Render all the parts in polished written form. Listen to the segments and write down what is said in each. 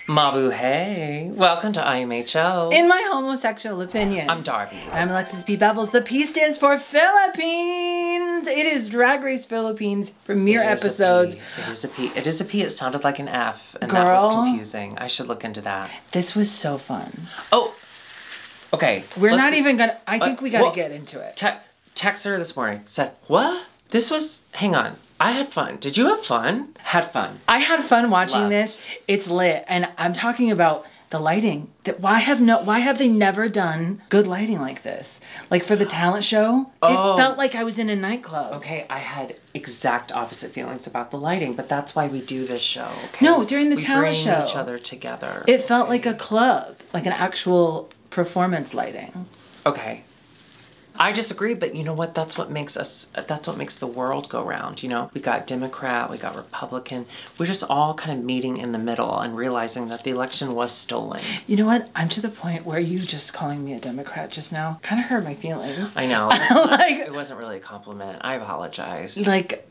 Mabu, hey. Welcome to IMHO. In my homosexual opinion. I'm Darby. I'm Alexis P. Bevels. The P stands for Philippines. It is Drag Race Philippines premiere episodes. It is a P. It is a P. It sounded like an F, and Girl, that was confusing. I should look into that. This was so fun. Oh, okay. We're not even gonna, I think we gotta get into it. Text her this morning. Said, what? This was, hang on. I had fun. Did you have fun? Had fun. I had fun watching this. It's lit. And I'm talking about the lighting. Why have they never done good lighting like this? Like for the talent show, it felt like I was in a nightclub. Okay, I had exact opposite feelings about the lighting, but that's why we do this show, okay? No, during the talent show. We bring each other together. It felt like a club, like an actual performance lighting. Okay. I disagree, but you know what? That's what makes the world go round, you know? We got Democrat, we got Republican. We're just all kind of meeting in the middle and realizing that the election was stolen. You know what? I'm to the point where you just calling me a Democrat just now kind of hurt my feelings. I know. Like, it wasn't really a compliment. I apologize. Like,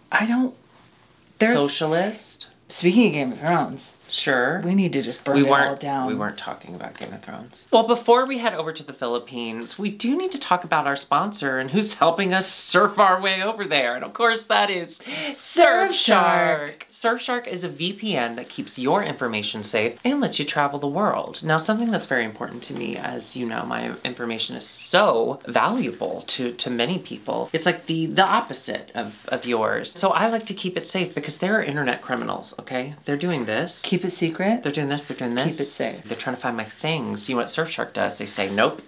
Socialist? Speaking of Game of Thrones. Sure. We need to just burn it all down. We weren't talking about Game of Thrones. Well, before we head over to the Philippines, we do need to talk about our sponsor and who's helping us surf our way over there. And of course, that is Surfshark. Surfshark is a VPN that keeps your information safe and lets you travel the world. Now, something that's very important to me, as you know, my information is so valuable to many people. It's like the opposite of yours. So I like to keep it safe because there are internet criminals, okay? They're doing this. Keep it secret. They're doing this, they're doing this. Keep it safe. They're trying to find my things. You know what Surfshark does? They say, nope.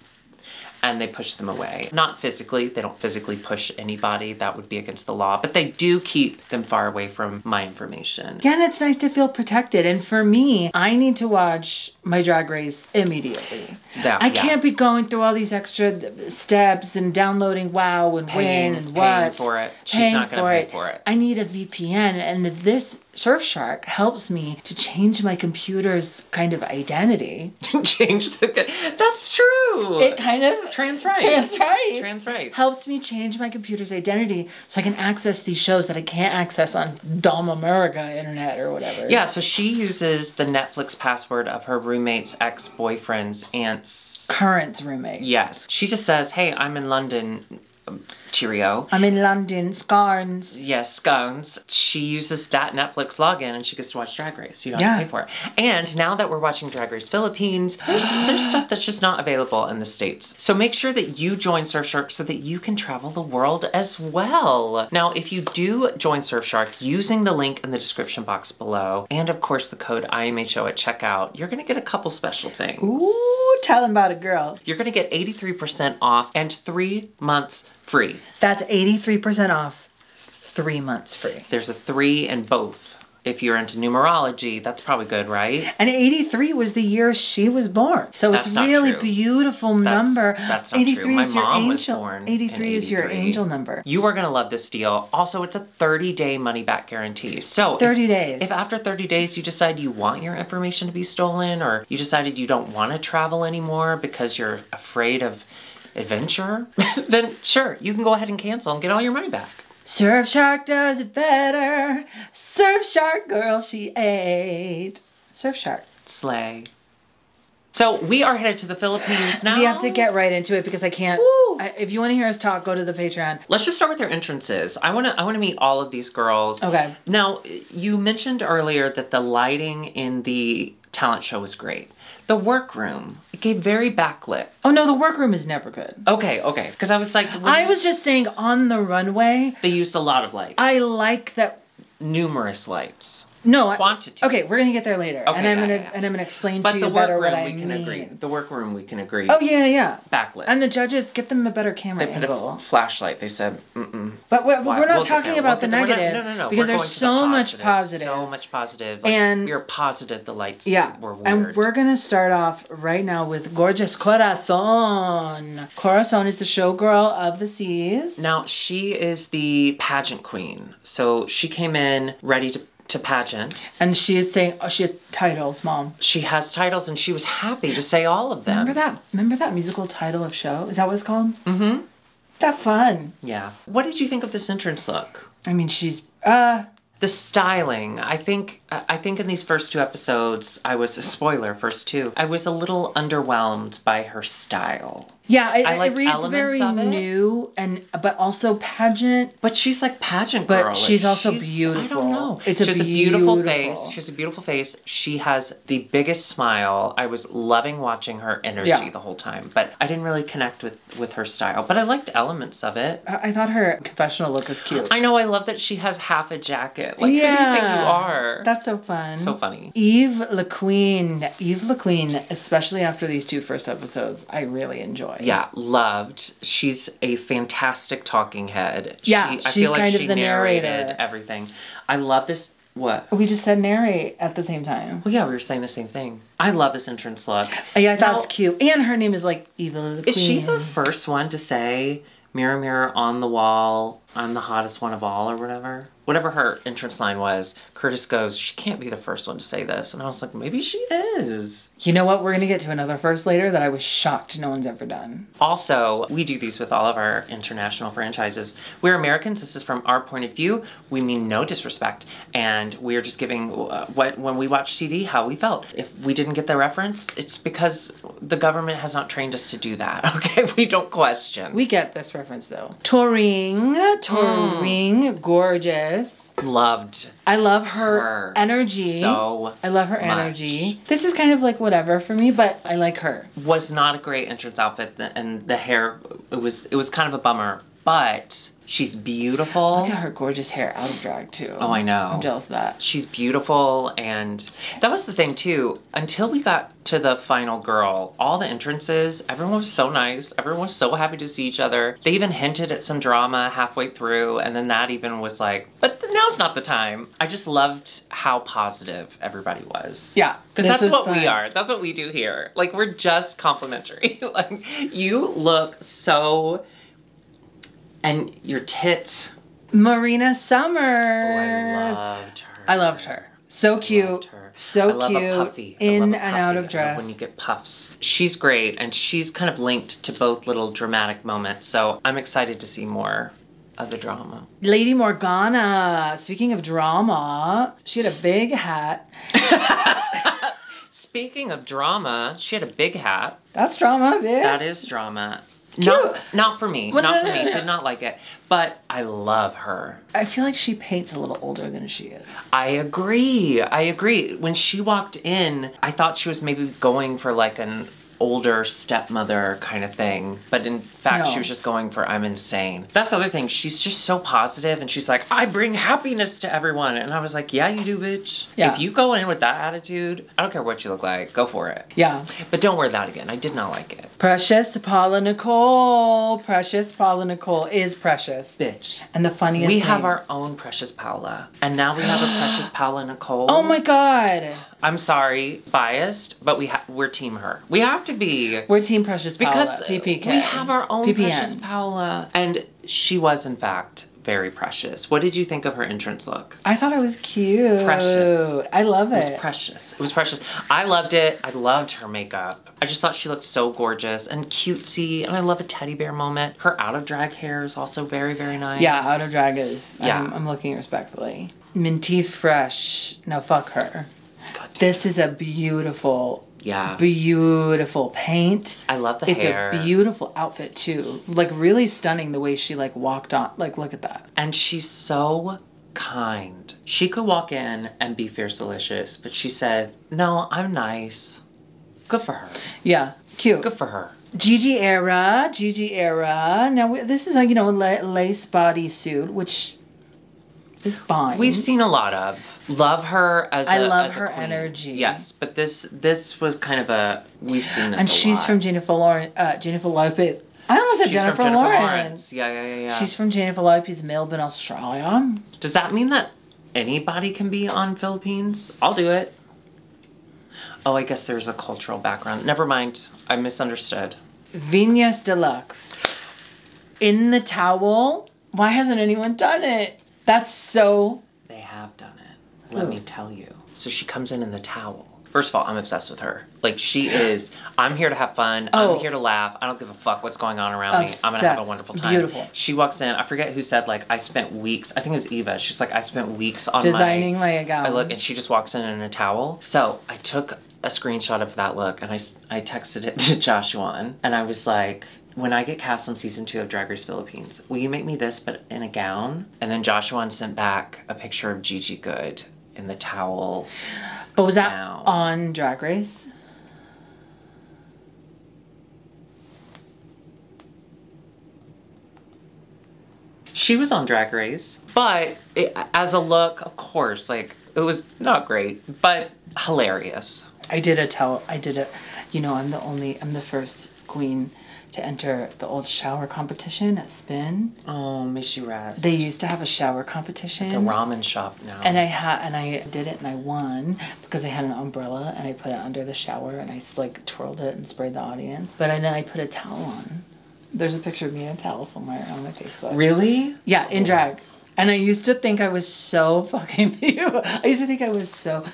And they push them away. Not physically. They don't physically push anybody. That would be against the law. But they do keep them far away from my information. Yeah, and it's nice to feel protected. And for me, I need to watch my Drag Race immediately. I can't be going through all these extra steps and downloading WoW and Win and what. Paying for it. She's not going to pay for it. I need a VPN. And this Surfshark helps me to change my computer's kind of identity. That's true. It kind of Trans rights. Helps me change my computer's identity so I can access these shows that I can't access on Dom America internet or whatever. Yeah, so she uses the Netflix password of her roommate's ex-boyfriend's aunt's current roommate. Yes. She just says, hey, I'm in London. Cheerio. I'm in London, scones. Yes, scones. She uses that Netflix login and she gets to watch Drag Race. You don't have to pay for it. And now that we're watching Drag Race Philippines, there's stuff that's just not available in the States. So make sure that you join Surfshark so that you can travel the world as well. Now, if you do join Surfshark using the link in the description box below, and of course the code IMHO at checkout, you're gonna get a couple special things. Ooh, tell them about it, girl. You're gonna get 83% off and 3 months free. That's 83% off, 3 months free. There's a 3 in both. If you're into numerology, that's probably good, right? And 83 was the year she was born. So it's really beautiful number. That's not true. My mom was born 83 is your angel number. You are going to love this deal. Also, it's a 30-day money-back guarantee. So 30 days. If after 30 days you decide you want your information to be stolen, or you decided you don't want to travel anymore because you're afraid of adventure, then sure, you can go ahead and cancel and get all your money back. Surfshark does it better. Surfshark girl, she ate. Surfshark. Slay. So we are headed to the Philippines now. We have to get right into it because I can't. If you want to hear us talk, go to the Patreon. Let's just start with their entrances. I want to meet all of these girls. Okay. Now, you mentioned earlier that the lighting in the talent show was great. The workroom, it gave very backlit. Oh no, the workroom is never good. Okay. Because I was like... I was just saying on the runway... They used a lot of light. I like that... Numerous lights. No. Quantity. Okay, we're gonna get there later. Okay, and I'm gonna explain to you better what I mean. Agree. The workroom, we can agree. Oh yeah. Backlit. And the judges, get them a better camera angle. They put a flashlight. They said, But we're not talking about the negative. No. Because there's so much positive. So much positive. Like, and we were positive the lights were weird. And we're gonna start off right now with gorgeous Corazon. Corazon is the showgirl of the seas. Now, she is the pageant queen. So she came in ready to pageant. And she is saying, she has titles, Mom. She has titles and she was happy to say all of them. Remember that musical title of show? Is that what it's called? Mm-hmm. That fun. Yeah. What did you think of this entrance look? I mean, she's, The styling, I think in these first 2 episodes, I was, a spoiler, first 2, I was a little underwhelmed by her style. yeah, I it reads very new, but also pageant. But she's like pageant girl. But she's also beautiful. I don't know. She has a beautiful face. She has a beautiful face. She has the biggest smile. I was loving watching her energy the whole time. But I didn't really connect with her style. But I liked elements of it. I thought her confessional look was cute. I know. I love that she has half a jacket. Like, who do you think you are? That's so fun. So funny. Eve LaQueen, especially after these 2 first episodes, I really enjoy. Yeah, loved. She's a fantastic talking head. Yeah, I feel like kind she of the narrated narrator. everything. I love this. What? We just said narrate at the same time. Well, yeah, we were saying the same thing. I love this entrance look. Yeah, I thought it's cute. And her name is like Eva LaQueen. Is she the first one to say, "Mirror, mirror on the wall, I'm the hottest one of all," or whatever? Whatever her entrance line was, Curtis goes, "She can't be the first one to say this." And I was like, maybe she is. You know what? We're going to get to another first later that I was shocked no one's ever done. Also, we do these with all of our international franchises. We're Americans. This is from our point of view. We mean no disrespect. And we're just giving when we watch TV, how we felt. If we didn't get the reference, it's because the government has not trained us to do that, okay? We don't question. We get this reference, though. Touring, gorgeous. Loved. I love her energy. So I love her energy. This is kind of like whatever for me, but I like her. Was not a great entrance outfit, and the hair, it was kind of a bummer, but she's beautiful. Look at her gorgeous hair out of drag, too. Oh, I know. I'm jealous of that. She's beautiful, and that was the thing, too. Until we got to the final girl, all the entrances, everyone was so nice. Everyone was so happy to see each other. They even hinted at some drama halfway through, and then that even was like, but now's not the time. I just loved how positive everybody was. Yeah. Because that's what we are. That's what we do here. Like, we're just complimentary. Like, you look so... And your tits. Marina Summers. Oh, I loved her. I loved her. So cute. So cute. I love a puffy. In and out of dress. When you get puffs. She's great, and she's kind of linked to both little dramatic moments, so I'm excited to see more of the drama. Lady Morgana. Speaking of drama, she had a big hat. Speaking of drama, she had a big hat. That's drama, bitch. That is drama. Cute. Not for me. Well, not for me. Did not like it. But I love her. I feel like she paints a little older than she is. I agree. When she walked in, I thought she was maybe going for like an older stepmother kind of thing. But in fact, she was just going for, I'm insane. That's the other thing. She's just so positive, and she's like, I bring happiness to everyone. And I was like, yeah, you do, bitch. Yeah. If you go in with that attitude, I don't care what you look like. Go for it. Yeah. But don't wear that again. I did not like it. Precious Paula Nicole. Precious Paula Nicole is precious. Bitch. And the funniest We thing. have our own Precious Paula. And now we have a Precious Paula Nicole. Oh my God. I'm sorry, biased, but we're team her. We have to be. We're team Precious Paula. Because PPK. we have our own PPN. Precious Paula. And she was, in fact, very precious. What did you think of her entrance look? I thought it was cute. Precious. I love it. It was precious. It was precious. I loved it. I loved her makeup. I just thought she looked so gorgeous and cutesy, and I love a teddy bear moment. Her out of drag hair is also very, very nice. Yeah, out of drag is. Yeah. I'm looking respectfully. Minty Fresh. No, fuck her. God, This is a beautiful, yeah, beautiful paint. I love the It's hair. a beautiful outfit too. Like really stunning the way she like walked on. Like look at that. And she's so kind. She could walk in and be fierce delicious, but she said, no, I'm nice. Good for her. Yeah, cute. Good for her. Gigi Era. Now this is like, you know, lace bodysuit, which is fine. We've seen a lot of. Love her as I love as a her queen. energy. Yes, but this was kind of a, we've seen this And a she's lot. from Jennifer Lopez. I almost said She's Jennifer from Lawrence. Yeah. She's from Jennifer Lopez, Melbourne, Australia. Does that mean that anybody can be on Philippines? I'll do it. Oh, I guess there's a cultural background. Never mind. I misunderstood. Venus Deluxe. In the towel. Why hasn't anyone done it? That's so... They have done it. Let me tell you. So she comes in the towel. First of all, I'm obsessed with her. Like, she is, I'm here to have fun. I'm here to laugh. I don't give a fuck what's going on around me. I'm going to have a wonderful time. Beautiful. She walks in, I forget who said, like, I spent weeks, I think it was Eva. She's like, I spent weeks on designing my gown. I look, and she just walks in a towel. So I took a screenshot of that look, and I texted it to Joshua, and I was like, when I get cast on season 2 of Drag Race Philippines, will you make me this, but in a gown? And then Joshua sent back a picture of Gigi Good in the towel. But was that on Drag Race? She was on Drag Race, but as a look, of course, like, it was not great, but hilarious. I did a, you know, I'm the first queen to enter the old shower competition at Spin. Oh, miss you rest. They used to have a shower competition. It's a ramen shop now. And I did it and I won because I had an umbrella and I put it under the shower and I like twirled it and sprayed the audience. But then I put a towel on. There's a picture of me in a towel somewhere on my Facebook. Really? Yeah, in drag. And I used to think I was so fucking beautiful. I used to think I was so...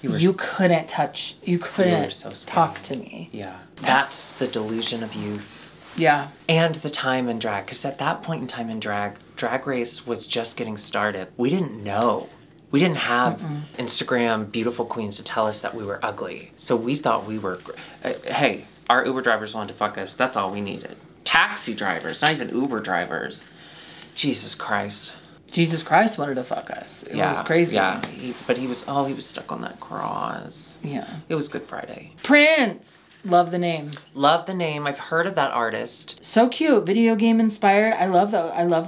You couldn't touch, you couldn't talk to me. Yeah. That's the delusion of youth. Yeah. And the time in drag. Because at that point in time in Drag Race was just getting started. We didn't know. We didn't have Instagram beautiful queens to tell us that we were ugly. So we thought we were... hey, our Uber drivers wanted to fuck us. That's all we needed. Taxi drivers, not even Uber drivers. Jesus Christ. Jesus Christ wanted to fuck us. It was crazy. Yeah, but he was stuck on that cross. Yeah. It was Good Friday. Prince! Love the name. Love the name. I've heard of that artist. So cute. Video game inspired. I love the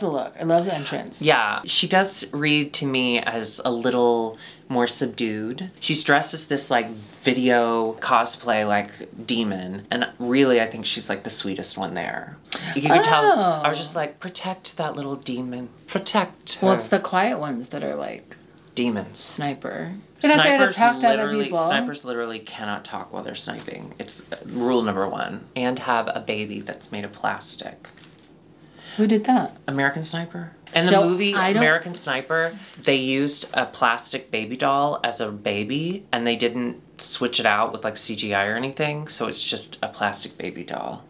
look. I love the entrance. Yeah. She does read to me as a little more subdued. She's dressed as this like video cosplay like demon. And really I think she's like the sweetest one there. You can tell. I was just like, protect that little demon. Protect her. Well, it's the quiet ones that are like demons. Sniper. They're not there to talk to other people. Snipers literally cannot talk while they're sniping. It's rule number 1. And have a baby that's made of plastic. Who did that? American Sniper. In the movie American Sniper, they used a plastic baby doll as a baby, and they didn't switch it out with like CGI or anything, so it's just a plastic baby doll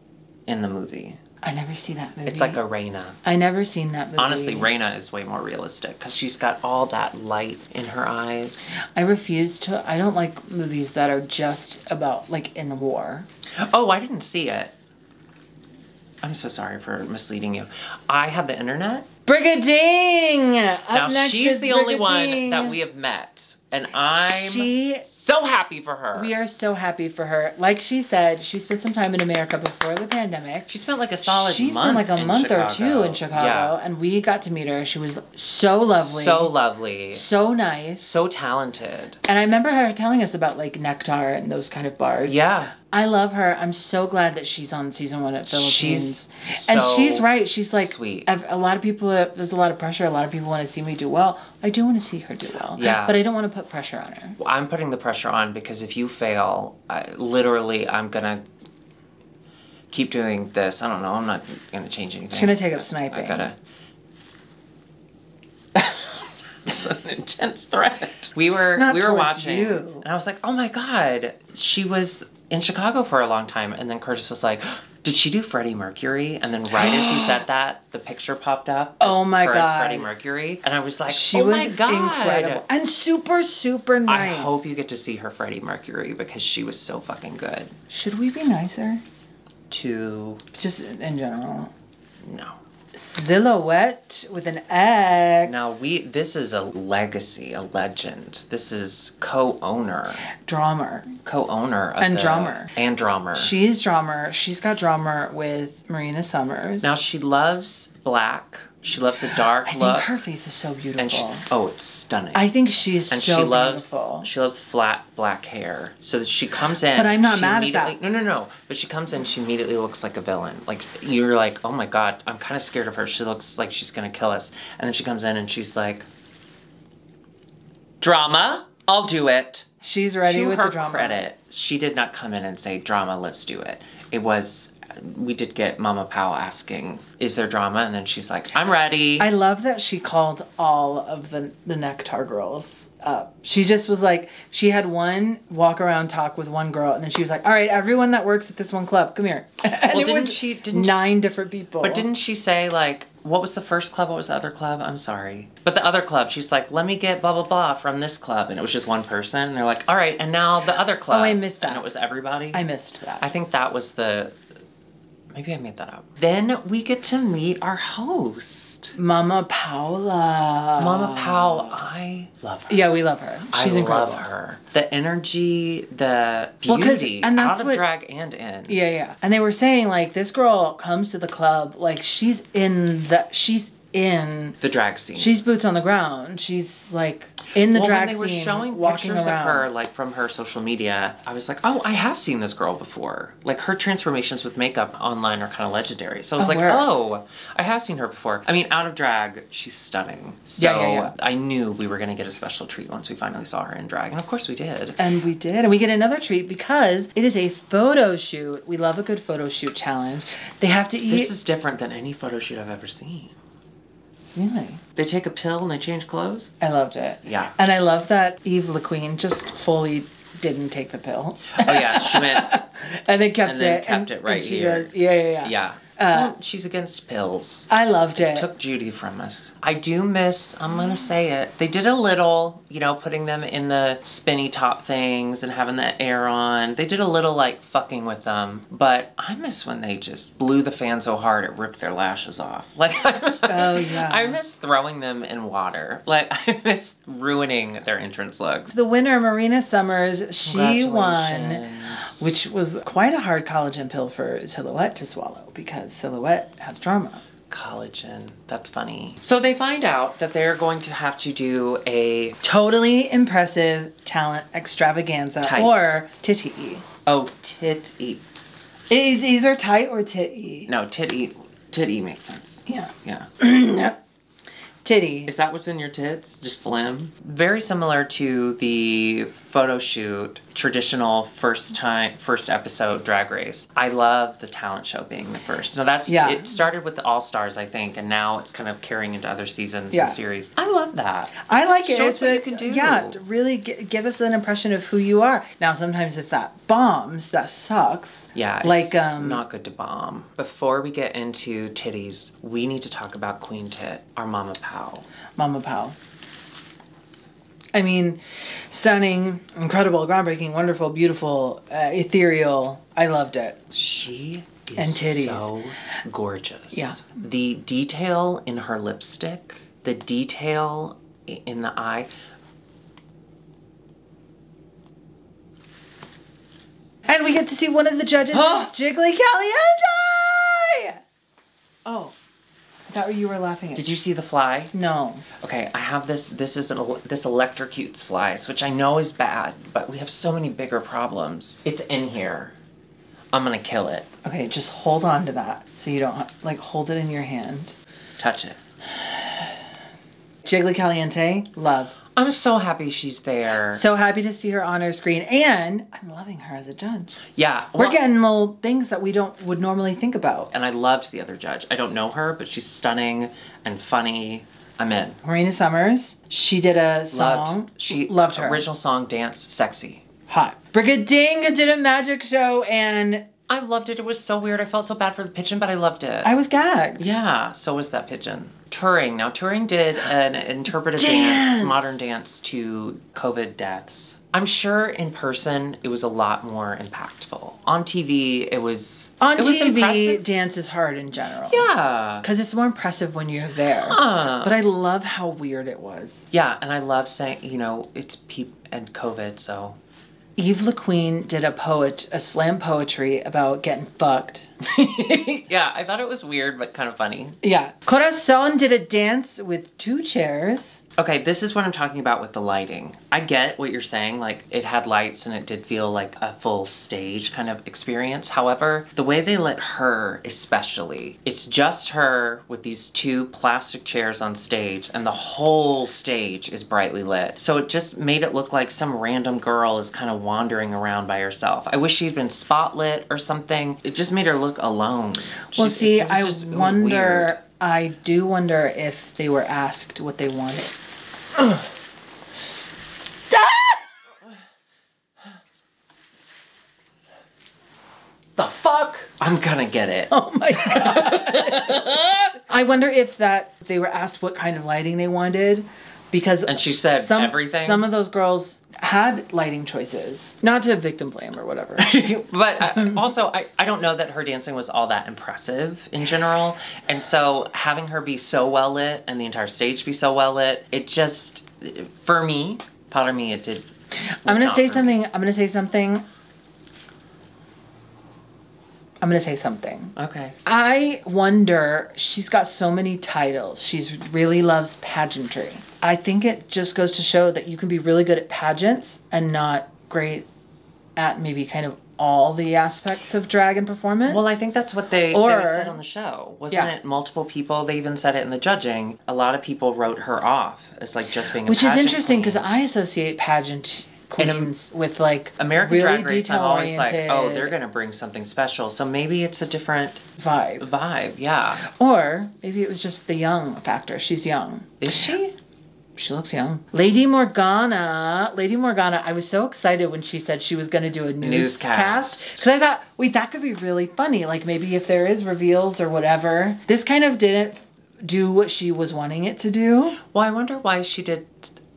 in the movie. I never see that movie. It's like a Reina. I never seen that movie. Honestly, Reina is way more realistic because she's got all that light in her eyes. I don't like movies that are just about, like, in the war. Oh, I didn't see it. I'm so sorry for misleading you. I have the internet. Brigading! Now, she's the only one that we have met. And I'm so happy for her. We are so happy for her. Like she said, she spent some time in America before the pandemic. She spent like a solid month. She spent like a month or two in Chicago. And we got to meet her. She was so lovely. So lovely. So nice. So talented. And I remember her telling us about like Nectar and those kind of bars. Yeah. I love her. I'm so glad that she's on season 1 at Philippines. And she's right. She's like, sweet. A lot of people, there's a lot of pressure. A lot of people want to see me do well. I do want to see her do well. Yeah. But I don't want to put pressure on her. Well, I'm putting the pressure on because if you fail, literally, I'm going to keep doing this. I don't know. I'm not going to change anything. She's going to take up sniping. I gotta... It's an intense threat. We were watching, and I was like, oh my God, she was in Chicago for a long time. And then Curtis was like, did she do Freddie Mercury? And then right as he said that, the picture popped up. Oh my God. Freddie Mercury. And I was like, she was my God. Incredible. And super, super nice. I hope you get to see her Freddie Mercury because she was so fucking good. Should we be nicer? To... Just in general. No. Silhouette with an X. Now this is a legacy, a legend. This is co-owner. Drummer. Co-owner. And drummer. And drummer. She's drummer. She's got drummer with Marina Summers. Now she loves black. She loves a dark look. I think her face is so beautiful. And it's stunning. I think she is and so beautiful. She loves flat black hair. So that she comes in. But I'm not mad at that. No. But she comes in, she immediately looks like a villain. Like, you're like, oh my God, I'm kind of scared of her. She looks like she's going to kill us. And then she comes in and she's like, drama, I'll do it. She's ready with the drama. To her credit, she did not come in and say, drama, let's do it. It was we did get Mama Pao asking, is there drama? And then she's like, I'm ready. I love that she called all of the Nectar girls up. She just was like, she had one walk around talk with one girl, and then she was like, all right, everyone that works at this one club, come here. And Well, it didn't was she- 9 different people. But didn't she say, like, what was the first club? What was the other club? I'm sorry. But the other club, she's like, let me get blah, blah, blah from this club. And it was just one person. And they're like, all right, and now the other club. Oh, I missed that. And it was everybody. I missed that. I think that was the... Maybe I made that up. Then we get to meet our host. Mama Paula. Mama Pao, I love her. Yeah, we love her. She's incredible. I love her. The energy, the Well, 'cause- beauty, and that's out of what- drag and in. Yeah. And they were saying, like, this girl comes to the club, like, she's in The drag scene. she's boots on the ground. She's, like, in the drag when they scene, were showing walking pictures around. of her, like, from her social media, I was like, oh, I have seen this girl before. Like, her transformations with makeup online are kind of legendary. So I was like, where? oh, I have seen her before. I mean, out of drag, she's stunning. So Yeah. I knew we were going to get a special treat once we finally saw her in drag. And of course we did. And we did. And we get another treat because it is a photo shoot. We love a good photo shoot challenge. They have to eat. This is different than any photo shoot I've ever seen. Really? They take a pill and they change clothes? I loved it. Yeah. And I love that Eve LaQueen just fully didn't take the pill. Oh yeah, she went and then kept and then it. kept it right and she here. Goes, yeah. Yeah. Well, she's against pills. I loved it. Took Judy from us. I do miss, I'm gonna say it, they did a little, you know, putting them in the spinny top things and having that air on. They did a little, like, fucking with them. But I miss when they just blew the fan so hard it ripped their lashes off. Like, Oh, yeah. I miss throwing them in water. Like, I miss ruining their entrance looks. The winner, Marina Summers, she won, Congratulations. which was quite a hard collagen pill for Silhouette to swallow because Silhouette has drama. Collagen. That's funny. So they find out that they're going to have to do a Totally impressive talent extravaganza Tight. or titty. tit eat. It's either tight or titty. No, tit eat. Tit eat makes sense. Yeah. Yeah. Titty. Is that what's in your tits? Just phlegm? Very similar to the photo shoot, traditional first episode Drag Race. I love the talent show being the first. So that's, Yeah. It started with the All-Stars, I think, and now it's kind of carrying into other seasons Yeah. and series. I love that. I like it. Show us It's what a- you can do. Yeah, to really give us an impression of who you are. Now, sometimes if that bombs, that sucks. Yeah, it's Like, not good to bomb. Before we get into titties, we need to talk about Queen Tit, our Mama Pao. Mama Pao. I mean, stunning, incredible, groundbreaking, wonderful, beautiful, ethereal. I loved it. She is And titties. so gorgeous. Yeah. The detail in her lipstick, the detail in the eye. And we get to see one of the judges, Jiggly Caliente! Oh, I thought you were laughing at Did you see the fly? No. Okay, I have this electrocutes flies, which I know is bad, but we have so many bigger problems. It's in here. I'm gonna kill it. Okay, just hold on to that so you don't, like, hold it in your hand. Touch it. Jiggly Caliente, love. I'm so happy she's there. So happy to see her on our screen, and I'm loving her as a judge. Yeah. We're well, getting little things that we would normally think about. and I loved the other judge. I don't know her, but she's stunning and funny. I'm in. Marina Summers, she did a song. Loved. She loved her. Original song, dance, sexy. Hot. Brigading did a magic show, and I loved it. It was so weird. I felt so bad for the pigeon, but I loved it. I was gagged. Yeah, so was that pigeon. Turing. Now, Turing did an interpretive Dance. dance, modern dance to COVID deaths. I'm sure in person it was a lot more impactful. On TV, it was On it was TV, impressive. dance is hard in general. Yeah. Because it's more impressive when you're there. Huh. But I love how weird it was. Yeah, and I love saying, you know, it's and COVID, so. Eve LaQueen did a slam poetry about getting fucked. Yeah, I thought it was weird, but kind of funny. Yeah. Corazon did a dance with 2 chairs. Okay, this is what I'm talking about with the lighting. I get what you're saying, like it had lights and it did feel like a full stage kind of experience. However, the way they lit her especially, it's just her with these 2 plastic chairs on stage and the whole stage is brightly lit. So it just made it look like some random girl is kind of wandering around by herself. I wish she'd been spotlit or something. It just made her look look alone. Well, see, it was weird. I do wonder if they were asked what they wanted. The fuck? I'm gonna get it. Oh my god. I wonder if they were asked what kind of lighting they wanted, because and she said everything. Some of those girls had lighting choices, not to victim blame or whatever. But also, I don't know that her dancing was all that impressive in general, and so having her be so well lit and the entire stage be so well lit, it just, for me, part of me, it did. I'm gonna say something. I'm gonna say something. Okay. I wonder, she's got so many titles. She really loves pageantry. I think it just goes to show that you can be really good at pageants and not great at maybe kind of all the aspects of drag and performance. Well, I think that's what they said on the show. Wasn't it multiple people? They even said it in the judging. A lot of people wrote her off as like just being a Which is interesting because I associate pageant queens with like American really Drag Race. I'm always like, oh, they're gonna bring something special. So maybe it's a different vibe. Yeah. Or maybe it was just the young factor. She's young. Is she? She looks young. Lady Morgana. I was so excited when she said she was going to do a newscast. Because I thought, wait, that could be really funny. Like maybe if there is reveals or whatever. This kind of didn't do what she was wanting it to do. Well, I wonder why she did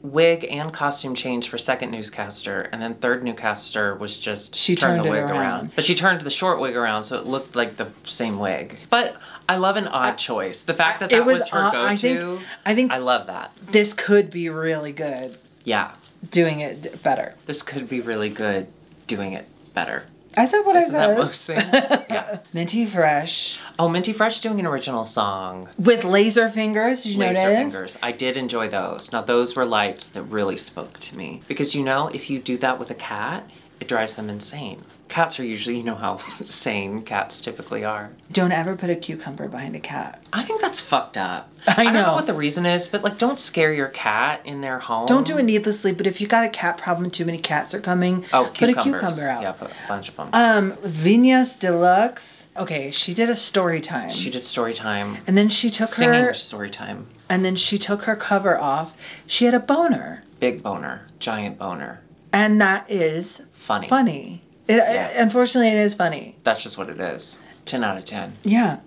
wig and costume change for second newscaster, and then third newscaster was just she turned the wig around. But she turned the short wig around, so it looked like the same wig. But I love an odd choice. The fact that was her go-to, I think I love that. This could be really good. Yeah. Doing it better. This could be really good doing it better. I said what I said. That most things? Yeah. Minty Fresh. Oh, Minty Fresh doing an original song. With laser fingers, did you notice? Laser fingers. I did enjoy those. Now, those were lights that really spoke to me. Because, you know, if you do that with a cat, it drives them insane. Cats are usually, you know how sane cats typically are. Don't ever put a cucumber behind a cat. I think that's fucked up. I don't know what the reason is, but like, don't scare your cat in their home. Don't do it needlessly, but if you got a cat problem, too many cats are coming, put a cucumber out. Yeah, put a bunch of them. Venus Deluxe. Okay, she did a story time. She did story time. And then she took singing story time. And then she took her cover off. She had a boner. Big boner. Giant boner. And that is funny. Unfortunately, it is funny. That's just what it is. 10 out of 10. Yeah.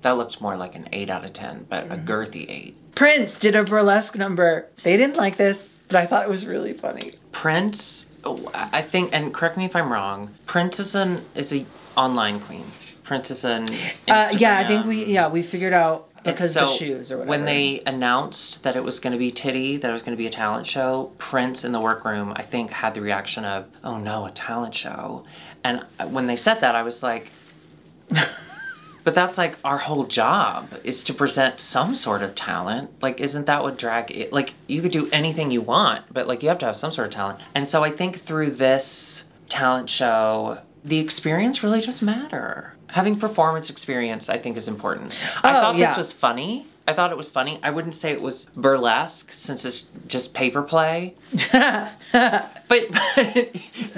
That looked more like an 8 out of 10, but a girthy 8. Prince did a burlesque number. They didn't like this, but I thought it was really funny. Prince, I think, and correct me if I'm wrong, Prince is a online queen. Prince is an Instagram. Yeah, I think we figured out because of the shoes or whatever. When they announced that it was going to be Titty, that it was going to be a talent show, Prince in the workroom, I think, had the reaction of, oh no, a talent show. And when they said that, I was like, but that's like our whole job is to present some sort of talent. Like, isn't that what drag is? Like, you could do anything you want, but like, you have to have some sort of talent. And so I think through this talent show, the experience really does matter. Having performance experience, I think, is important. I thought this was funny. I thought it was funny. I wouldn't say it was burlesque since it's just paper play. but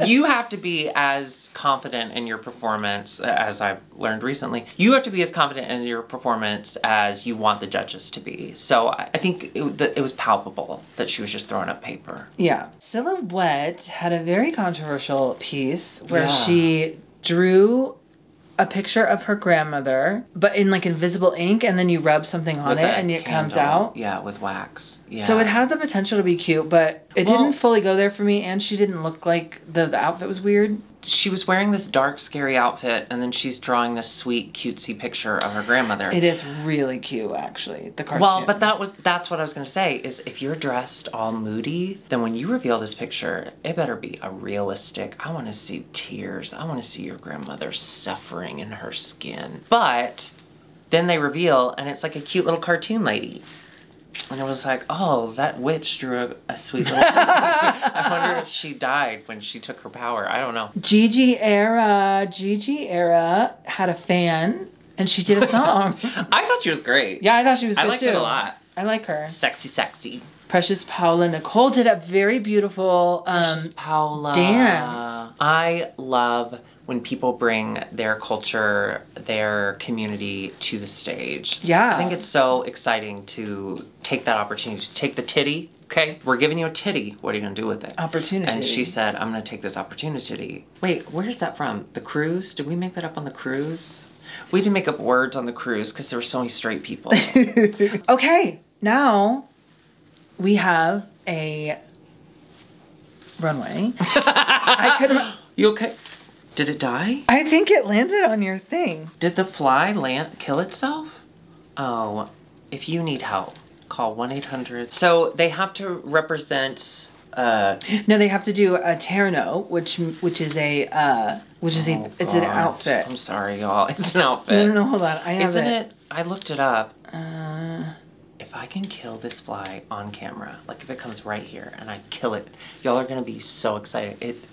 you have to be as confident in your performance, as I've learned recently. You have to be as confident in your performance as you want the judges to be. So I think it was palpable that she was just throwing up paper. Yeah. Silhouette had a very controversial piece where she drew a picture of her grandmother, but in like invisible ink, and then you rub something on it and it comes out. Yeah, with wax. Yeah. So it had the potential to be cute, but it didn't fully go there for me, and she didn't look like the outfit was weird. She was wearing this dark, scary outfit, and then she's drawing this sweet, cutesy picture of her grandmother. It is really cute, actually, the cartoon. Well, but that's what I was going to say, is if you're dressed all moody, then when you reveal this picture, it better be a realistic, I want to see tears. I want to see your grandmother suffering in her skin. But then they reveal, and it's like a cute little cartoon lady. And it was like, oh, that witch drew a sweet little I wonder if she died when she took her power. I don't know. Gigi Era had a fan, and she did a song. I thought she was great. Yeah, I thought she was good too. I liked it a lot. I like her. Sexy, sexy. Precious Paula Nicole did a very beautiful Precious Paula dance. I love when people bring their culture, their community to the stage. Yeah. I think it's so exciting to take that opportunity, to take the titty. Okay, we're giving you a titty. What are you gonna do with it? Opportunity. And she said, I'm gonna take this opportunity. Wait, where's that from? The cruise? Did we make that up on the cruise? We didn't make up words on the cruise because there were so many straight people. Okay, now we have a runway. I couldn't. You okay? Did it die? I think it landed on your thing. Did the fly kill itself? Oh, if you need help, call 1-800. So they have to represent. No, they have to do a terno, which is it's an outfit. I'm sorry, y'all. It's an outfit. No, hold on. I have Isn't it? I looked it up. If I can kill this fly on camera, like if it comes right here and I kill it, y'all are gonna be so excited. It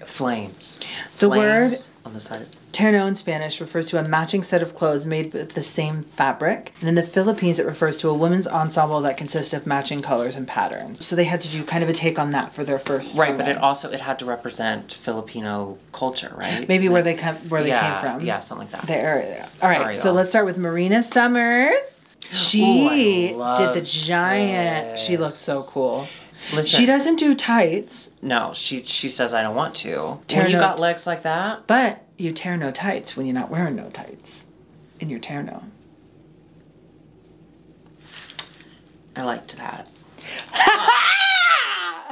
flames. The word on the side. terno in Spanish refers to a matching set of clothes made with the same fabric. And in the Philippines, it refers to a women's ensemble that consists of matching colors and patterns. So they had to do kind of a take on that for their first Right, runway. but it had to represent Filipino culture, right? Maybe where they came from. Yeah, something like that. The area. All right, Sorry, so y'all. let's start with Marina Summers. She Ooh, I did the loved giant. She looks so this. cool. Listen, She doesn't do tights, No, she says I don't want to. Tear When you no- got legs like that, but you tear no tights when you're not wearing no tights in your terno. I liked that.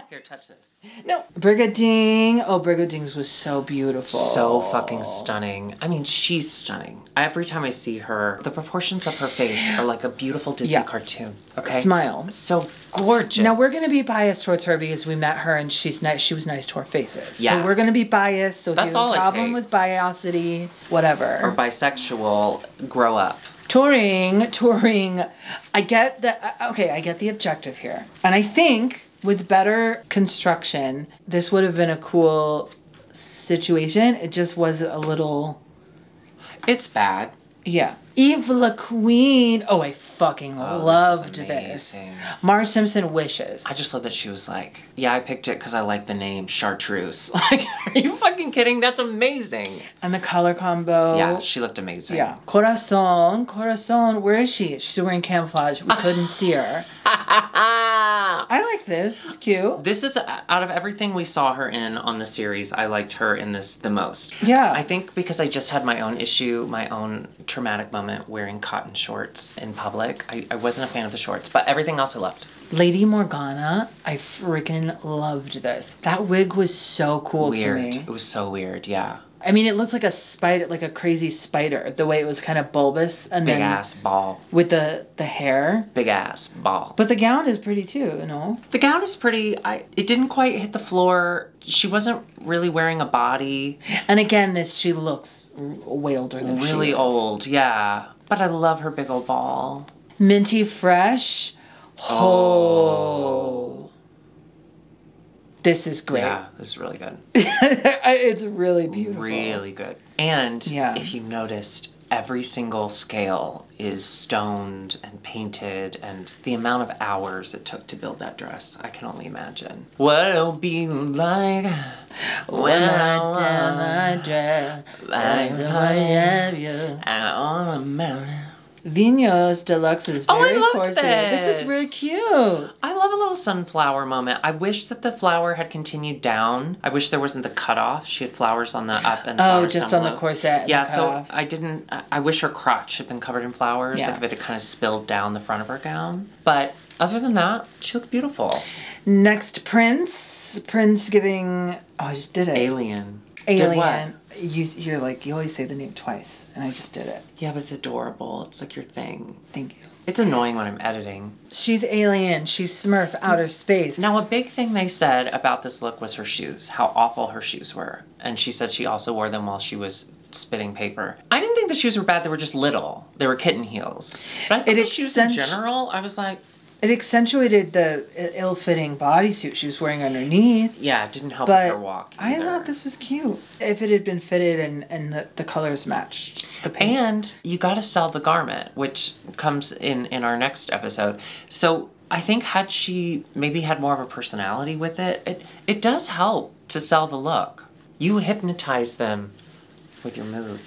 Here, touch this. No. Brigading. Oh, Brigading's was so beautiful. So fucking stunning. I mean, she's stunning. Every time I see her, the proportions of her face are like a beautiful Disney Yeah. cartoon. Okay? Smile. So gorgeous. Now we're gonna be biased towards her because we met her and she's nice. She was nice to our faces. Yeah. So we're gonna be biased. So if That's you have all a it problem takes. with biosity, whatever. Or bisexual, grow up. Touring. I get I get the objective here. And I think with better construction, this would have been a cool situation. It just was a little, It's bad. yeah. Eve La Queen. Oh, I fucking Oh, this loved was this. amazing. Marge Simpson Wishes. I just love that she was like, yeah, I picked it because I like the name Chartreuse. Like, are you fucking kidding? That's amazing. And the color combo. Yeah, she looked amazing. Yeah. Corazon. Where is she? She's wearing camouflage. We couldn't see her. I like this. It's cute. This is, out of everything we saw her in on the series, I liked her in this the most. Yeah. I think because I just had my own issue, my own traumatic moment wearing cotton shorts in public. I wasn't a fan of the shorts, but everything else I loved. Lady Morgana, I freaking loved this. That wig was so cool Weird. to It me. was so weird, yeah. I mean, it looks like a spider, like a crazy spider. The way it was kind of bulbous and Big then ass ball. with the hair. Big ass ball. But the gown is pretty too, you know? The gown is pretty. It didn't quite hit the floor. She wasn't really wearing a body. And again, she looks way older than she Really is. old, yeah. But I love her big old ball. Minty Fresh. Oh. This is great. Yeah, this is really good. It's really beautiful. Really good. And Yeah. if you noticed, every single scale is stoned and painted, and the amount of hours it took to build that dress, I can only imagine. What it'll be like when I down my dress, like I have you. out on a mountain. Vinos Deluxe is Oh, I very loved corset. This is this. really cute. I love a little sunflower moment. I wish that the flower had continued down. I wish there wasn't the cutoff. She had flowers on the up and Oh, flowers just down on the below. corset and Yeah, the so cutoff. I wish her crotch had been covered in flowers. Yeah. Like if it had kind of spilled down the front of her gown. But other than that, she looked beautiful. Next, Prince. Prince giving. Oh, I just did it. Alien. Did what? Alien. You're like, you always say the name twice, and I just did it. Yeah, but it's adorable. It's like your thing. Thank you. It's annoying when I'm editing. She's alien. She's Smurf, outer space. Now, a big thing they said about this look was her shoes, how awful her shoes were. And she said she also wore them while she was spitting paper. I didn't think the shoes were bad. They were just little. They were kitten heels. But I think the shoes in general, I was like, It accentuated the ill-fitting bodysuit she was wearing underneath. yeah, it didn't help with But her walk I either. thought this was cute. If it had been fitted and the colors matched. The paint. And you got to sell the garment, which comes in our next episode. So I think had she maybe had more of a personality with it, it does help to sell the look. You hypnotize them with your moves.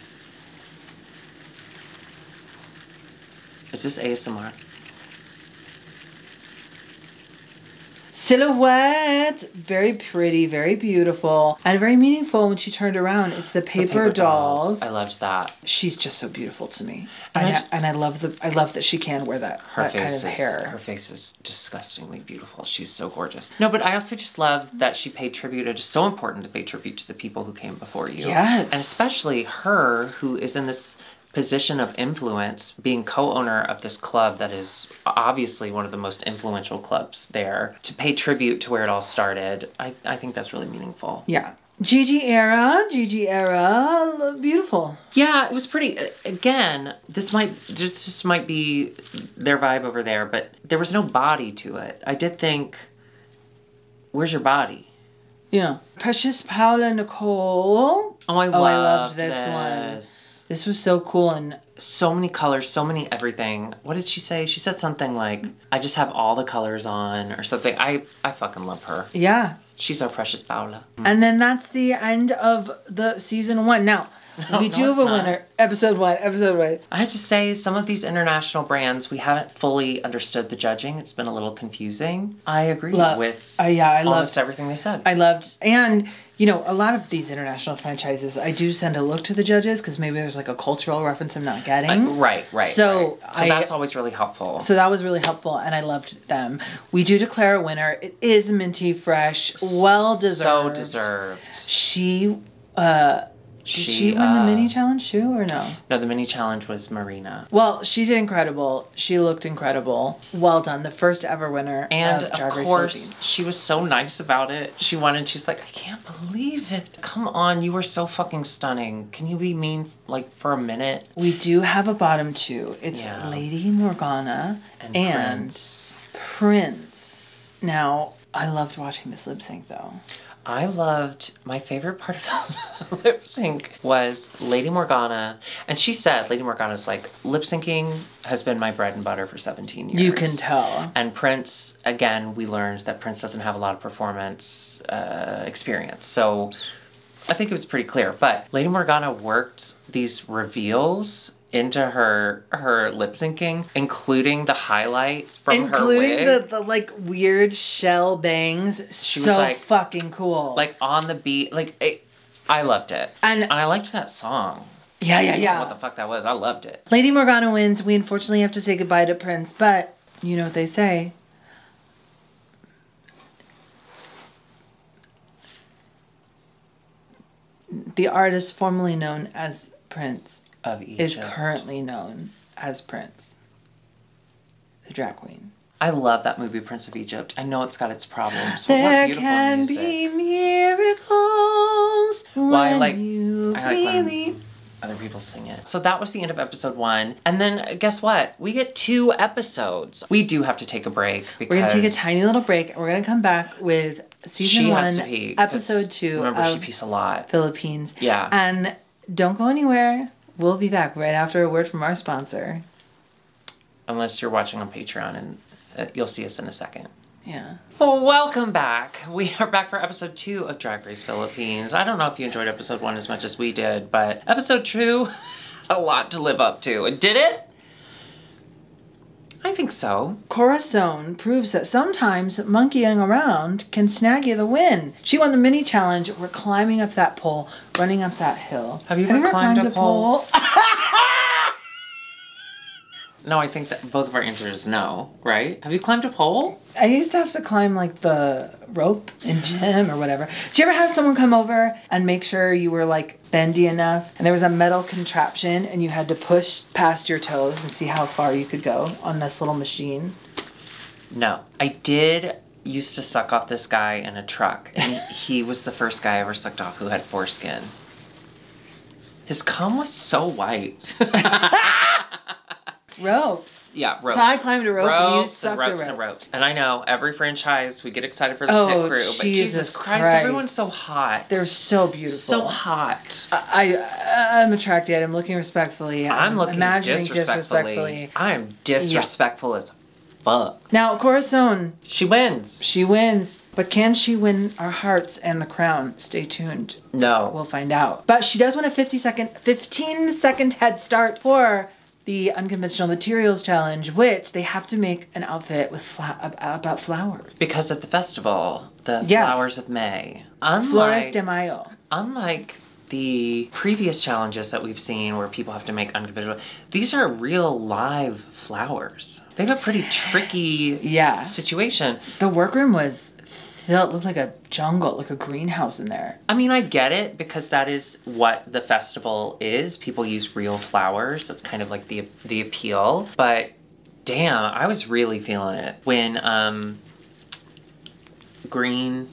Is this ASMR? Silhouette, very pretty, very beautiful, and very meaningful when she turned around. It's the paper dolls. I loved that. She's just so beautiful to me, and I love that she can wear that kind of hair. Her face is disgustingly beautiful. She's so gorgeous. No, but I also just love that she paid tribute. It is so important to pay tribute to the people who came before you. Yes, and especially her, who is in this position of influence, being co-owner of this club that is obviously one of the most influential clubs there, to pay tribute to where it all started. I think that's really meaningful. Yeah. Gigi era, beautiful. Yeah, it was pretty, again, this just might be their vibe over there, but there was no body to it. I did think, where's your body? Yeah. Precious Paula Nicole. Oh, I loved this one. This was so cool, and so many colors, so many everything. What did she say? She said something like, I just have all the colors on, or something. I fucking love her. Yeah. She's our Precious Paula. And then that's the end of the season 1. Now, we do have a winner. Episode 1. I have to say, some of these international brands, we haven't fully understood the judging. It's been a little confusing. I agree with almost everything they said. I loved, and you know, a lot of these international franchises, I do tend to look to the judges because maybe there's like a cultural reference I'm not getting. Right. So that's always really helpful. So that was really helpful, and I loved them. We do declare a winner. It is Minty Fresh. Well deserved. So deserved. Did she win the mini challenge too, or no? No, the mini challenge was Marina. Well, she did incredible. She looked incredible. Well done. The first ever winner. And of Drag Race course, Philippines. she was so nice about it. She's like, I can't believe it. Come on, you were so fucking stunning. Can you be mean, like, for a minute? We do have a bottom 2. It's Lady Morgana and Prince. Now, I loved watching this lip sync though. My favorite part of the lip sync was Lady Morgana. And she said, Lady Morgana's like, lip syncing has been my bread and butter for 17 years. You can tell. And Prince, again, we learned that Prince doesn't have a lot of performance experience. So I think it was pretty clear. But Lady Morgana worked these reveals into her lip syncing, including the highlights from her wig. Including the like weird shell bangs. She was like, fucking cool. Like on the beat. I loved it. And I liked that song. Yeah. I don't know what the fuck that was. I loved it. Lady Morgana wins. We unfortunately have to say goodbye to Prince, but you know what they say. The artist formerly known as Prince of Egypt is currently known as Prince, the drag queen. I love that movie, Prince of Egypt. I know it's got its problems, but there can music. Be miracles when you really... when other people sing it. So that was the end of episode 1. And then guess what? We get 2 episodes. We do have to take a break because we're gonna take a tiny little break. We're gonna come back with season 1, episode 2. Remember, she pees a lot. Philippines. Yeah. And don't go anywhere. We'll be back right after a word from our sponsor. Unless you're watching on Patreon, and you'll see us in a second. Yeah. Well, welcome back. We are back for episode 2 of Drag Race Philippines. I don't know if you enjoyed episode 1 as much as we did, but episode 2, a lot to live up to. And did it? I think so. Corazon proves that sometimes monkeying around can snag you the win. She won the mini challenge. We're climbing up that pole, running up that hill. Have you ever climbed a pole? No, I think that both of our answers is no, right? Have you climbed a pole? I used to have to climb like the rope in gym or whatever. Did you ever have someone come over and make sure you were like bendy enough and there was a metal contraption and you had to push past your toes and see how far you could go on this little machine? No. I did used to suck off this guy in a truck, and he was the first guy I ever sucked off who had foreskin. His cum was so white. Ropes. Yeah, ropes. So I climbed a rope and you sucked a rope. And ropes. And I know, every franchise, we get excited for the pit crew, but Jesus Christ, everyone's so hot. They're so beautiful. So hot. I'm attracted. I'm looking respectfully. I'm looking disrespectfully. I am disrespectful as fuck. Now, Corazon. She wins. She wins. But can she win our hearts and the crown? Stay tuned. No. We'll find out. But she does want a 15-second head start for the Unconventional Materials Challenge, which they have to make an outfit with about flowers. Because at the festival, the flowers of May. Flores de Mayo. Unlike the previous challenges that we've seen where people have to make unconventional, these are real live flowers. They have a pretty tricky situation. The workroom was filled, looked like a jungle, like a greenhouse in there. I mean, I get it because that is what the festival is. People use real flowers. That's kind of like the appeal. But damn, I was really feeling it when Wintergreen,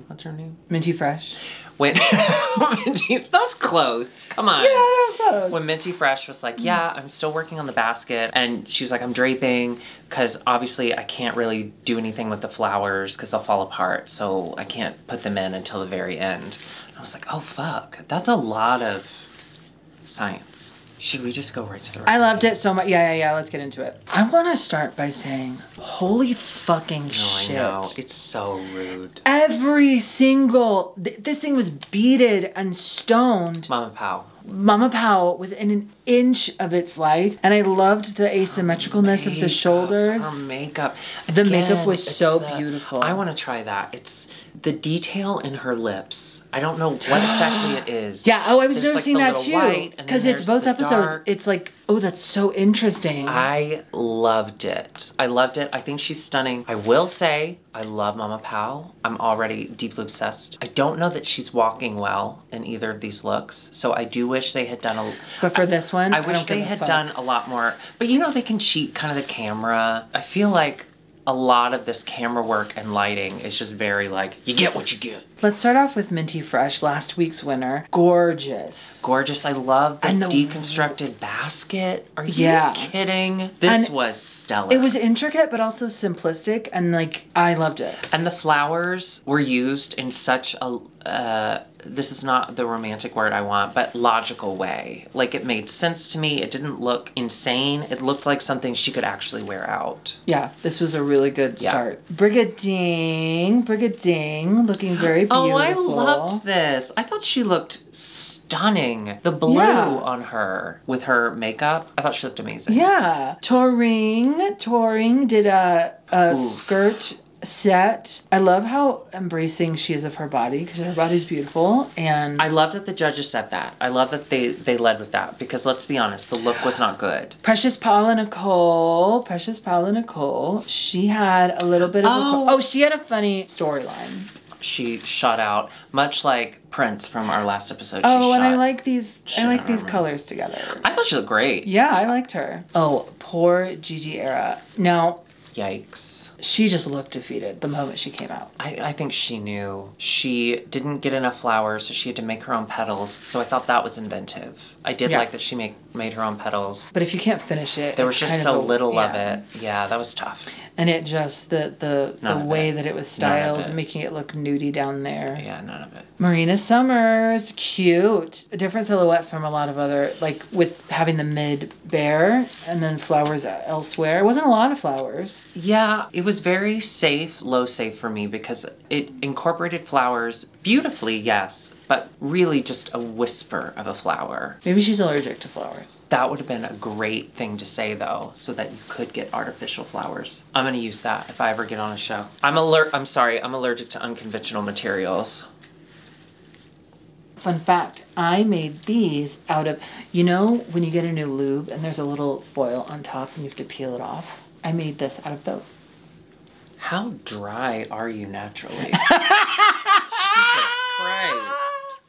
what's her name? Minty Fresh. That was close. Come on. Yeah, that was close. When Minty Fresh was like, yeah, I'm still working on the basket. And she was like, I'm draping because obviously I can't really do anything with the flowers because they'll fall apart. So I can't put them in until the very end. And I was like, oh, fuck. That's a lot of science. Should we just go right to the recipe? I loved it so much. Yeah, let's get into it. I want to start by saying, holy fucking shit. I know. It's so rude. Every single, this thing was beaded and stoned. Mama Pow. Mama Pow within an inch of its life. And I loved the asymmetricalness of the shoulders. Her makeup. The makeup was so beautiful. I want to try that. It's the detail in her lips. I don't know what exactly it is. Yeah, oh, I was noticing that too. Because it's both episodes. Dark. It's like, oh, that's so interesting. I loved it. I loved it. I think she's stunning. I will say, I love Mama Pow. I'm already deeply obsessed. I don't know that she's walking well in either of these looks. So I do wish they had done But for this one, I wish they had done a lot more. But you know, they can cheat kind of the camera. I feel like a lot of this camera work and lighting is just very like, you get what you get. Let's start off with Minty Fresh, last week's winner. Gorgeous. Gorgeous. I love the deconstructed basket. Are you kidding? This was stellar. It was intricate, but also simplistic, and like, I loved it. And the flowers were used in such a, this is not the romantic word I want, but logical way. Like, it made sense to me. It didn't look insane. It looked like something she could actually wear out. Yeah, this was a really good start. Brigading, looking very beautiful. Oh, I loved this. I thought she looked stunning. The blue on her with her makeup, I thought she looked amazing. Yeah. Touring did a skirt set. I love how embracing she is of her body because her body's beautiful, and I love that the judges said that. I love that they led with that because let's be honest, the look was not good. Precious Paula Nicole, she had a little bit of she had a funny storyline. She shot out much like Prince from our last episode. Oh, and I like these colors together. I thought she looked great. Yeah, I liked her. Oh, poor Gigi Era. Now, yikes. She just looked defeated the moment she came out. I think she knew. She didn't get enough flowers, so she had to make her own petals. So I thought that was inventive. I did like that she made her own petals. But if you can't finish it, there was just so little of it. Yeah, that was tough. And it just, the way that it was styled, making it look nudie down there. Yeah, none of it. Marina Summers, cute. A different silhouette from a lot of other, like with having the mid bare and then flowers elsewhere. It wasn't a lot of flowers. Yeah, it was very safe, low safe for me because it incorporated flowers beautifully, yes, but really just a whisper of a flower. Maybe she's allergic to flowers. That would have been a great thing to say though, so that you could get artificial flowers. I'm gonna use that if I ever get on a show. I'm allergic to unconventional materials. Fun fact, I made these out of, you know when you get a new lube and there's a little foil on top and you have to peel it off? I made this out of those. How dry are you naturally? Jesus Christ.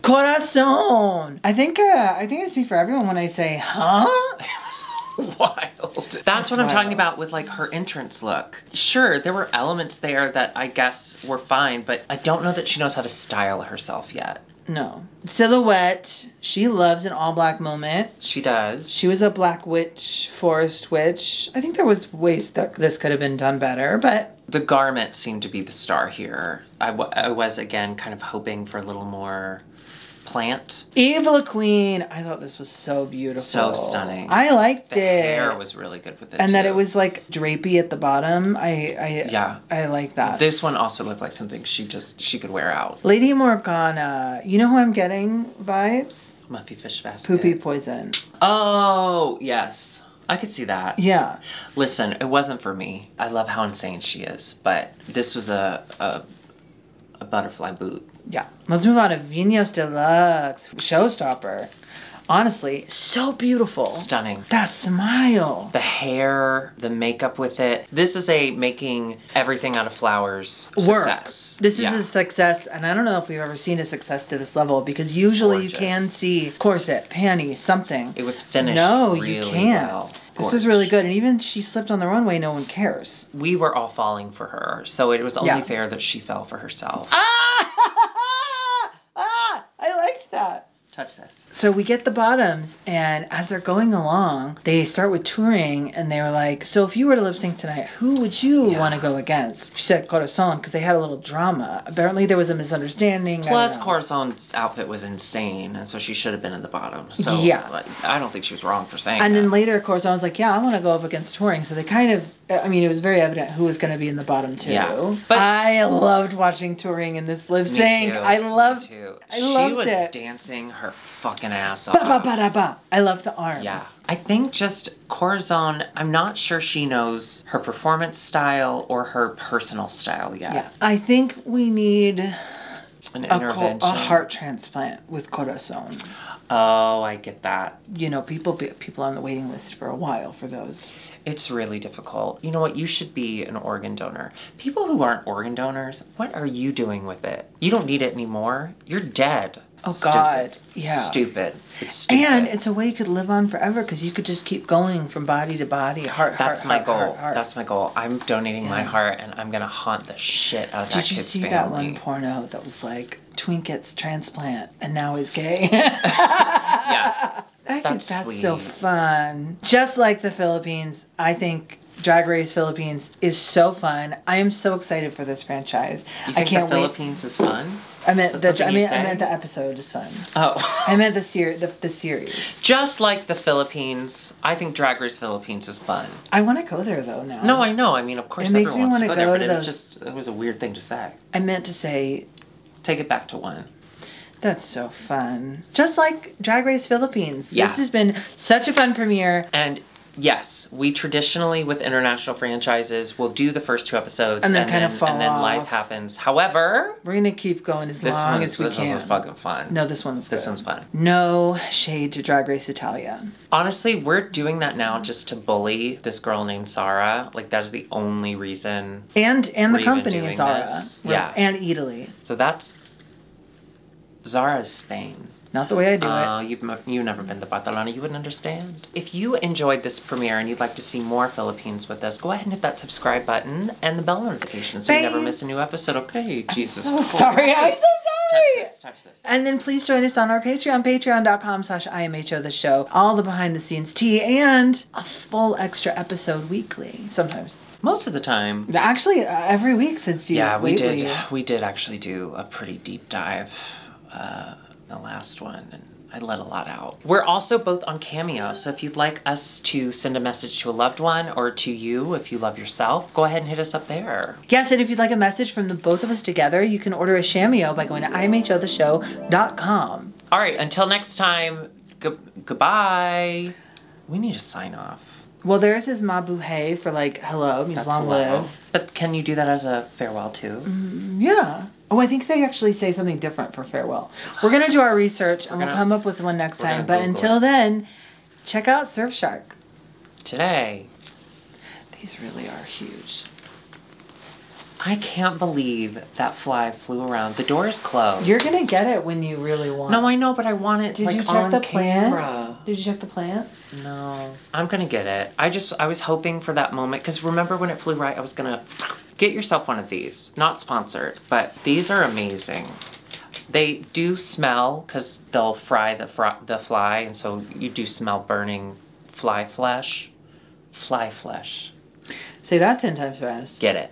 Corazon. I think I speak for everyone when I say, huh? Wild. That's what I'm talking about with like her entrance look. Sure, there were elements there that I guess were fine, but I don't know that she knows how to style herself yet. No. Silhouette. She loves an all black moment. She does. She was a black witch, forest witch. I think there was ways that this could have been done better, but the garment seemed to be the star here. I was again kind of hoping for a little more plant. Eva La Queen. I thought this was so beautiful. So stunning. I liked The it. hair was really good with it, and too. that it was like drapey at the bottom. I like that. This one also looked like something she could wear out. Lady Morgana. You know who I'm getting vibes? Muffy Fish Basket. Poopy Poison. Oh, yes. I could see that. Yeah. Listen, it wasn't for me. I love how insane she is, but this was a butterfly boot. Yeah. Let's move on to Vinos Deluxe. Showstopper. Honestly, so beautiful. Stunning. That smile. The hair, the makeup with it. This is a making everything out of flowers Work. success. This is a success, and I don't know if we've ever seen a success to this level, because usually you can see corset, panty, something. It was finished No, really you can't. well. This was really good, and even she slipped on the runway, no one cares. We were all falling for her, so it was only Yeah. fair that she fell for herself. I liked that. Touch this. So we get the bottoms, and as they're going along, they start with touring, and they were like, so if you were to lip sync tonight, who would you want to go against? She said Corazon, because they had a little drama. Apparently there was a misunderstanding. Plus, Corazon's outfit was insane, and so she should have been in the bottom. So, yeah. like, I don't think she was wrong for saying And that. then later, Corazon was like, yeah, I want to go up against touring. So they kind of, I mean, it was very evident who was going to be in the bottom, too. Yeah. But I loved watching touring in this lip sync. too. I loved Me too. I loved She was it. dancing her fucking ass Ba, off. ba, ba, da, ba. I love the arms. Yeah. I think just Corazon, I'm not sure she knows her performance style or her personal style yet. Yeah. I think we need An intervention. a heart transplant with Corazon. Oh, I get that. You know, people on the waiting list for a while for those. It's really difficult. You know what? You should be an organ donor. People who aren't organ donors, what are you doing with it? You don't need it anymore. You're dead. Oh, Stupid. God. Yeah. Stupid. It's stupid. And it's a way you could live on forever, because you could just keep going from body to body, heart. That's my goal. Heart. That's my goal. I'm donating my heart, and I'm gonna haunt the shit out of that Did you kid's see family. that one porno that was like, Twink gets transplant and now is gay? Yeah. I think That's that's sweet. so fun. Just like the Philippines, I think Drag Race Philippines is so fun. I am so excited for this franchise. You think I can't the wait. Philippines is fun? I meant Is that the. I something you meant say? the episode is fun. Oh. I meant the series. Just like the Philippines, I think Drag Race Philippines is fun. I want to go there though now. No, I know. I mean, of course, It makes everyone me wants to wanna go there, go but to it was a weird thing to say. I meant to say Take it back to one. that's so fun. Just like Drag Race Philippines. Yeah. This has been such a fun premiere. And yes, we traditionally with international franchises will do the first 2 episodes And then kind of fall and then life off. happens. However, We're gonna keep going as long as we this can. was fucking fun. No, this one was good. This one's fun. No shade to Drag Race Italia. Honestly, we're doing that now just to bully this girl named Sarah. Like, that is the only reason. And We're the even company doing is Zara. this. Yeah. And Italy. So that's Zara's Spain. Not the way I do it. You've never been to Barcelona. You wouldn't understand. If you enjoyed this premiere and you'd like to see more Philippines with us, go ahead and hit that subscribe button and the bell notification so you never miss a new episode. Okay, Jesus. So sorry. I'm so sorry. Touch this. And then please join us on our Patreon, patreon.com/IMHO the show. All the behind the scenes tea and a full extra episode weekly. Sometimes. Most of the time. Actually, every week since you. Yeah, we lately. did. We did actually do a pretty deep dive. The last one, and I let a lot out. We're also both on Cameo, so if you'd like us to send a message to a loved one or to you if you love yourself, go ahead and hit us up there. Yes, and if you'd like a message from the both of us together, you can order a Cameo by going to imhotheshow.com. All right, until next time, goodbye. We need to sign off. Well, theirs is Mabuhay for like hello, means That's long hello. live. But can you do that as a farewell too? Yeah. Oh, I think they actually say something different for farewell. We're going to do our research and we'll come up with one next time. But Google until it. then, check out Surfshark. Today. These really are huge. I can't believe that fly flew around. The door is closed. You're going to get it when you really want. No, I know, but I want it Did like you check on the camera. plants? Did you check the plants? No, I'm gonna get it. I was hoping for that moment because remember when it flew right, I was gonna get yourself one of these. Not sponsored, but these are amazing. They do smell because they'll fry the fly, and so you do smell burning fly flesh. Fly flesh. Say that 10 times fast. Get it.